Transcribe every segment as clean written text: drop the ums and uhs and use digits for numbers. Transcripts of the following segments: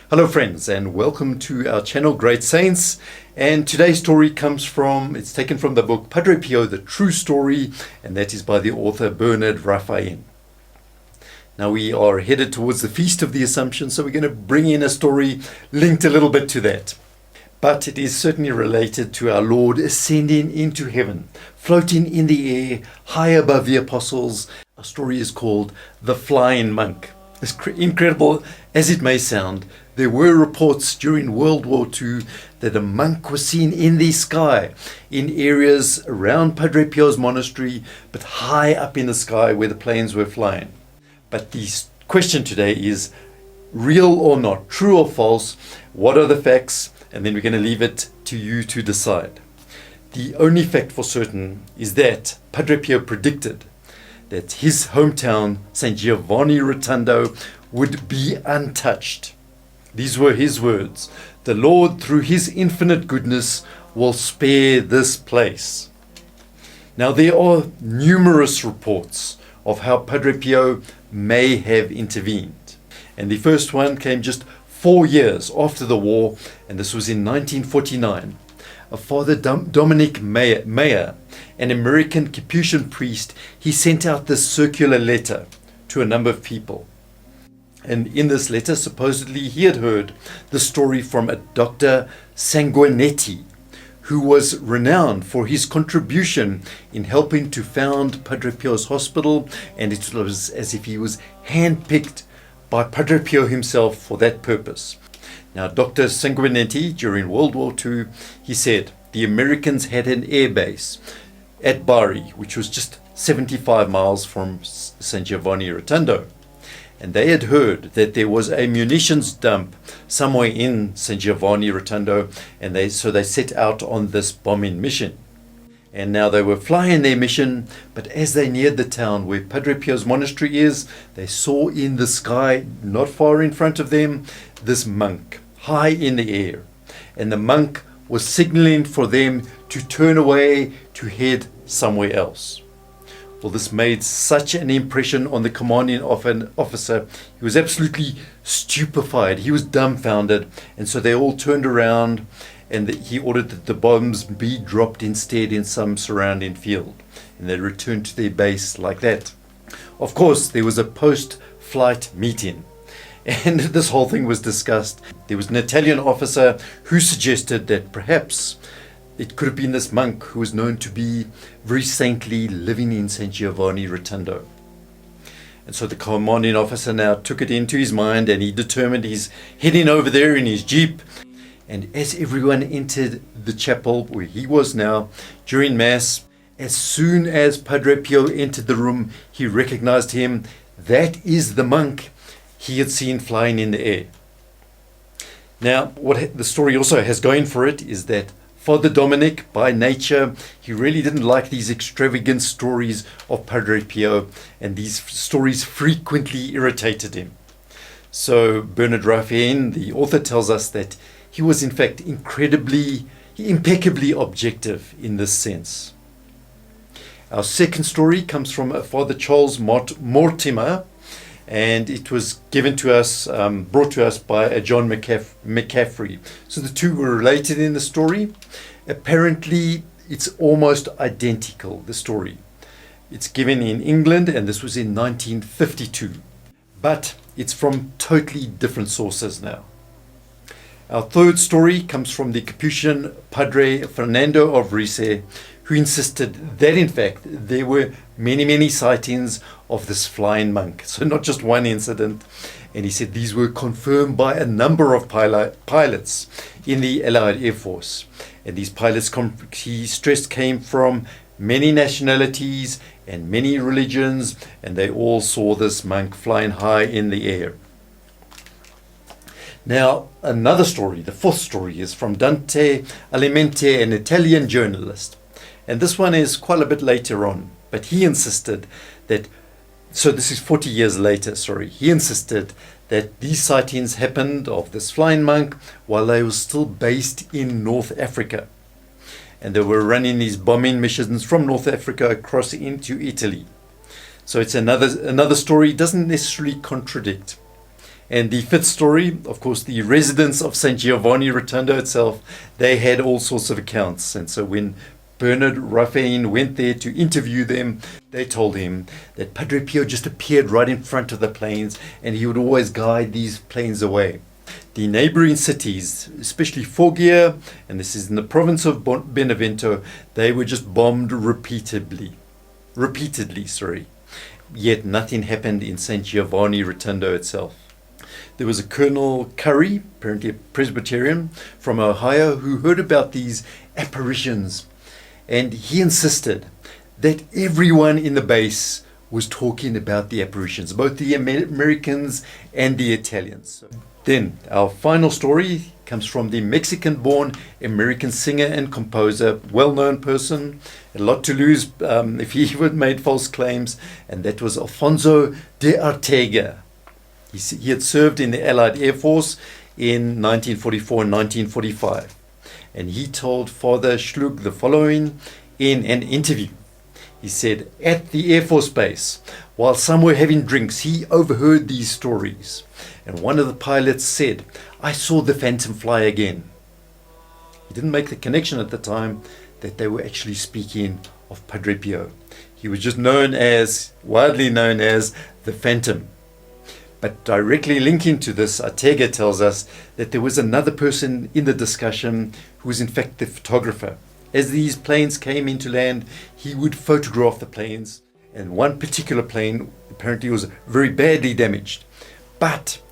Hello friends, and welcome to our channel Great Saints. And today's story it's taken from the book Padre Pio, The True Story, and that is by the author Bernard Raphael. Now we are headed towards the Feast of the Assumption, so we're going to bring in a story linked a little bit to that. But it is certainly related to our Lord ascending into heaven, floating in the air, high above the apostles. Our story is called The Flying Monk. As incredible as it may sound, there were reports during World War II that a monk was seen in the sky in areas around Padre Pio's monastery, but high up in the sky where the planes were flying. But the question today is real or not, true or false, what are the facts? And then we're going to leave it to you to decide. The only fact for certain is that Padre Pio predicted that his hometown, St. Giovanni Rotondo, would be untouched. These were his words. The Lord, through his infinite goodness, will spare this place. Now, there are numerous reports of how Padre Pio may have intervened. And the first one came just 4 years after the war, and this was in 1949. A Father Dominic Mayer, an American Capuchin priest, he sent out this circular letter to a number of people. And in this letter, supposedly he had heard the story from a Dr. Sanguinetti, who was renowned for his contribution in helping to found Padre Pio's hospital, and it was as if he was handpicked by Padre Pio himself for that purpose. Now, Dr. Sanguinetti, during World War II, he said the Americans had an air base at Bari, which was just 75 miles from St. Giovanni Rotondo. And they had heard that there was a munitions dump somewhere in St. Giovanni Rotondo, and so they set out on this bombing mission. And now they were flying their mission, but as they neared the town where Padre Pio's monastery is, they saw in the sky, not far in front of them, this monk, high in the air. And the monk was signaling for them to turn away, to head somewhere else. Well, this made such an impression on the commanding officer. He was absolutely stupefied. He was dumbfounded. And so they all turned around, and he ordered that the bombs be dropped instead in some surrounding field. And they returned to their base like that. Of course, there was a post-flight meeting, and this whole thing was discussed. There was an Italian officer who suggested that perhaps it could have been this monk who was known to be very saintly, living in St. Giovanni Rotondo. And so the commanding officer now took it into his mind, and he determined he's heading over there in his jeep. And as everyone entered the chapel where he was now during Mass, as soon as Padre Pio entered the room, he recognized him. That is the monk he had seen flying in the air. Now, what the story also has going for it is that Father Dominic, by nature, he really didn't like these extravagant stories of Padre Pio, and these stories frequently irritated him. So Bernard Raphael, the author, tells us that he was in fact impeccably objective in this sense. Our second story comes from Father Charles Mortimer, and it was given to us, brought to us by John McCaffrey. So the two were related in the story. Apparently, it's almost identical, the story. It's given in England, and this was in 1952. But it's from totally different sources now. Our third story comes from the Capuchin Padre Fernando of Rize, who insisted that in fact there were many sightings of this flying monk. So not just one incident. And he said these were confirmed by a number of pilots in the Allied Air Force. And these pilots, he stressed, came from many nationalities and many religions, and they all saw this monk flying high in the air. Now, another story, the fourth story, is from Dante Alimenti, an Italian journalist. And this one is quite a bit later on, but he insisted that, so this is 40 years later, he insisted that these sightings happened of this flying monk while they were still based in North Africa. And they were running these bombing missions from North Africa across into Italy. So it's another story, doesn't necessarily contradict. And the fifth story, of course, the residents of St. Giovanni Rotondo itself, they had all sorts of accounts. And so when Bernard Raphael went there to interview them, they told him that Padre Pio just appeared right in front of the planes and he would always guide these planes away. The neighboring cities, especially Foggia, and this is in the province of Benevento, they were just bombed repeatedly, Yet nothing happened in St. Giovanni Rotondo itself. There was a Colonel Curry, apparently a Presbyterian from Ohio, who heard about these apparitions, and he insisted that everyone in the base was talking about the apparitions, both the Americans and the Italians. Then our final story comes from the Mexican-born American singer and composer, well-known person, a lot to lose if he would made false claims, and that was Alfonso de Ortega. He had served in the Allied Air Force in 1944 and 1945, and he told Father Schlug the following in an interview. He said, at the Air Force Base, while some were having drinks, he overheard these stories. And one of the pilots said, I saw the Phantom fly again. He didn't make the connection at the time that they were actually speaking of Padre Pio. He was just widely known as the Phantom. But directly linking to this, Ortega tells us that there was another person in the discussion who was in fact the photographer. As these planes came into land, he would photograph the planes, and one particular plane apparently was very badly damaged. But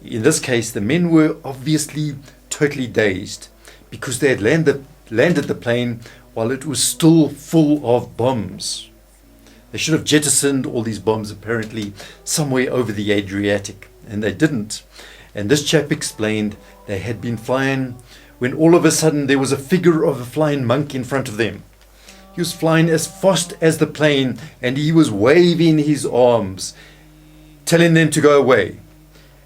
in this case, the men were obviously totally dazed because they had landed the plane while it was still full of bombs. They should have jettisoned all these bombs apparently somewhere over the Adriatic, and they didn't. And this chap explained they had been flying when all of a sudden there was a figure of a flying monk in front of them. He was flying as fast as the plane and he was waving his arms, telling them to go away.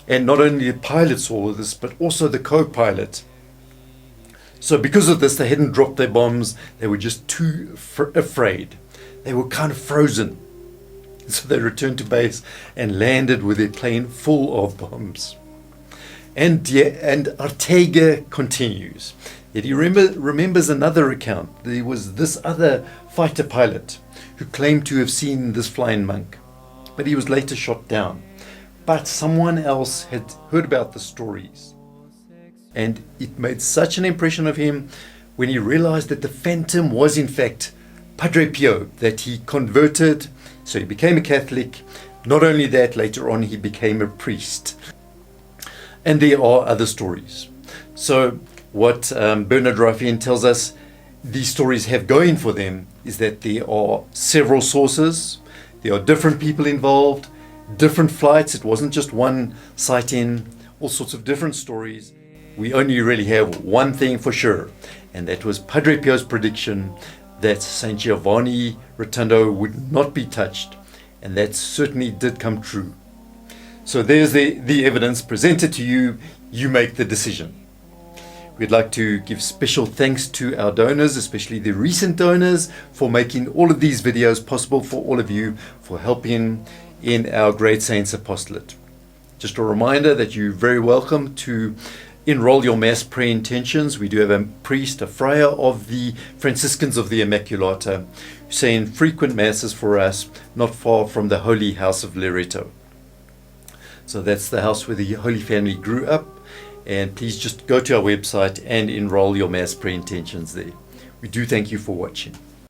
And not only the pilot saw this, but also the co-pilot. So because of this, they hadn't dropped their bombs. They were just too afraid. They were kind of frozen. So they returned to base and landed with their plane full of bombs. And Ortega continues. Yet he remembers another account. There was this other fighter pilot who claimed to have seen this flying monk, but he was later shot down. But someone else had heard about the stories, and it made such an impression of him when he realized that the Phantom was in fact Padre Pio, that he converted, so he became a Catholic. Not only that, later on he became a priest. And there are other stories. So what Bernard Raphael tells us these stories have going for them is that there are several sources, there are different people involved, different flights. It wasn't just one sighting, all sorts of different stories. We only really have one thing for sure, and that was Padre Pio's prediction that St. Giovanni Rotondo would not be touched, and that certainly did come true. So there's the evidence presented to you. You make the decision. We'd like to give special thanks to our donors, especially the recent donors, for making all of these videos possible for all of you, for helping in our Great Saints Apostolate. Just a reminder that you're very welcome to enroll your Mass prayer intentions. We do have a priest, a friar of the Franciscans of the Immaculata, saying frequent Masses for us, not far from the Holy House of Loreto. So that's the house where the Holy Family grew up, and please just go to our website and enroll your Mass prayer intentions there. We do thank you for watching.